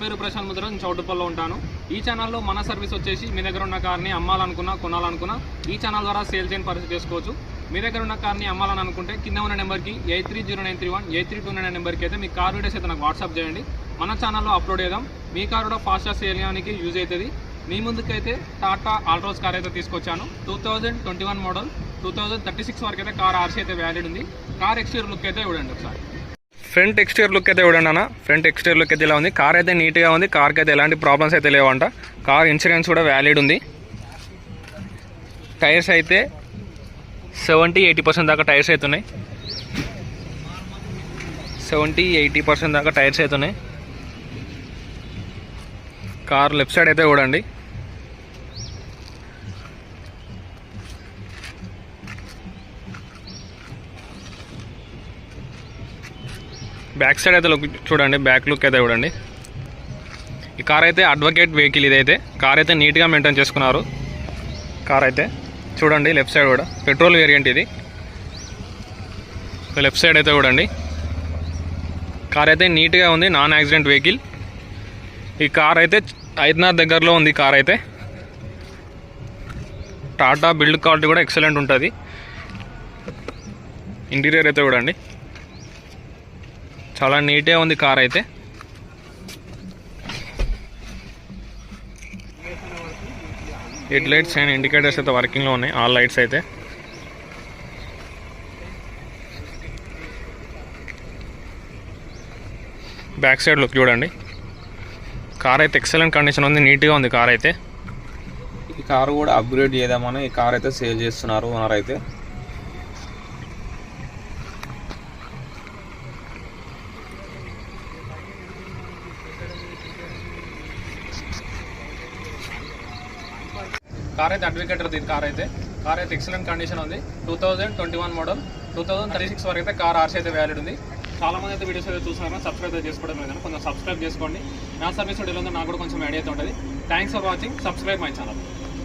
పేరు ప్రశాంత్ ముద్ర, నేను చౌటుప్పల్లో ఉంటాను. ఈ ఛానల్లో మన సర్వీస్ వచ్చేసి మీ దగ్గర ఉన్న కార్ని అమ్మాలనుకున్నా కొనాలనుకున్నా ఈ ఛానల్ ద్వారా సేల్ చేయని పరిస్థితి చేసుకోవచ్చు. మీ దగ్గర ఉన్న కార్ని అమ్మాలని అనుకుంటే కింద ఉన్న నెంబర్కి 830931 8329 నెంబర్కి అయితే మీ కార్ వీడియోస్ అయితే నాకు వాట్సాప్ చేయండి. మన ఛానల్లో అప్లోడ్ చేద్దాం. మీ కార్ కూడా ఫాస్ట్గా సేల్ చేయడానికి యూజ్ అవుతుంది. మీ ముందుకైతే టాటా ఆల్ట్రోస్ కార్ అయితే తీసుకొచ్చాను. 2021 మోడల్, 2036 వరకు అయితే కార్ ఆర్సీ అయితే వ్యాలిడ్ ఉంది. కార్ ఎక్స్టీరియర్ లుక్ అయితే చూడండి ఒకసారి. ఫ్రంట్ ఎక్స్టీరియర్ లుక్ అయితే చూడండి అన్న. ఫ్రంట్ ఎక్స్టీరియర్ లుక్ అయితే ఇలా ఉంది. కార్ అయితే నీట్గా ఉంది. కార్కి అయితే ఎలాంటి ప్రాబ్లమ్స్ అయితే లేవంట. కార్ ఇన్సూరెన్స్ కూడా వ్యాలిడ్ ఉంది. టైర్స్ అయితే 70-80% దాకా టైర్స్ అవుతున్నాయి. 70-80% దాకా టైర్స్ అవుతున్నాయి. కార్ లెఫ్ట్ సైడ్ అయితే చూడండి. బ్యాక్ సైడ్ అయితే లుక్ చూడండి. బ్యాక్ లుక్ అయితే చూడండి. ఈ కార్ అయితే అడ్వకేట్ వెహికల్. ఇదైతే కార్ అయితే నీట్గా మెయింటైన్ చేసుకున్నారు. కార్ అయితే చూడండి. లెఫ్ట్ సైడ్ కూడా పెట్రోల్ వేరియంట్ ఇది. లెఫ్ట్ సైడ్ అయితే చూడండి. కార్ అయితే నీట్గా ఉంది. Non accident vehicle. ఈ కార్ అయితే 5,5 దగ్గరలో ఉంది. కార్ అయితే టాటా బిల్డ్ క్వాలిటీ కూడా ఎక్సలెంట్ ఉంటుంది. ఇంటీరియర్ అయితే చూడండి. చాలా నీట్గా ఉంది కార్ అయితే. హెడ్ లైట్స్ అండ్ ఇండికేటర్స్ అయితే వర్కింగ్లో ఉన్నాయి. ఆల్ లైట్స్ అయితే. బ్యాక్ సైడ్ లుక్ చూడండి. కార్ అయితే ఎక్సలెంట్ కండిషన్ ఉంది. నీట్గా ఉంది కార్ అయితే. ఈ కారు కూడా అప్గ్రేడ్ చేద్దామని ఈ కార్ అయితే సేల్ చేస్తున్నారు ఓనర్ అయితే. కార్ అయితే అడ్వకేటర్ దీని కార్ అయితే ఎక్సలెంట్ కండిషన్ ఉంది. 2021 మోడల్, 2036 వరకు అయితే కార్ ఆర్సీ అయితే వ్యాలిడ్ ఉంది. చాలా మంది అయితే వీడియోస్ అయితే చూస్తున్నారని సబ్స్క్రైబ్ అయితే చేసుకోవడం లేదని కొంచెం సబ్స్క్రైబ్ చేసుకోండి. నా సర్వీస్ వీడియోలో నాకు కూడా కొంచెం ఐడియా అయితే ఉంటుంది. Thanks for watching. Subscribe my channel.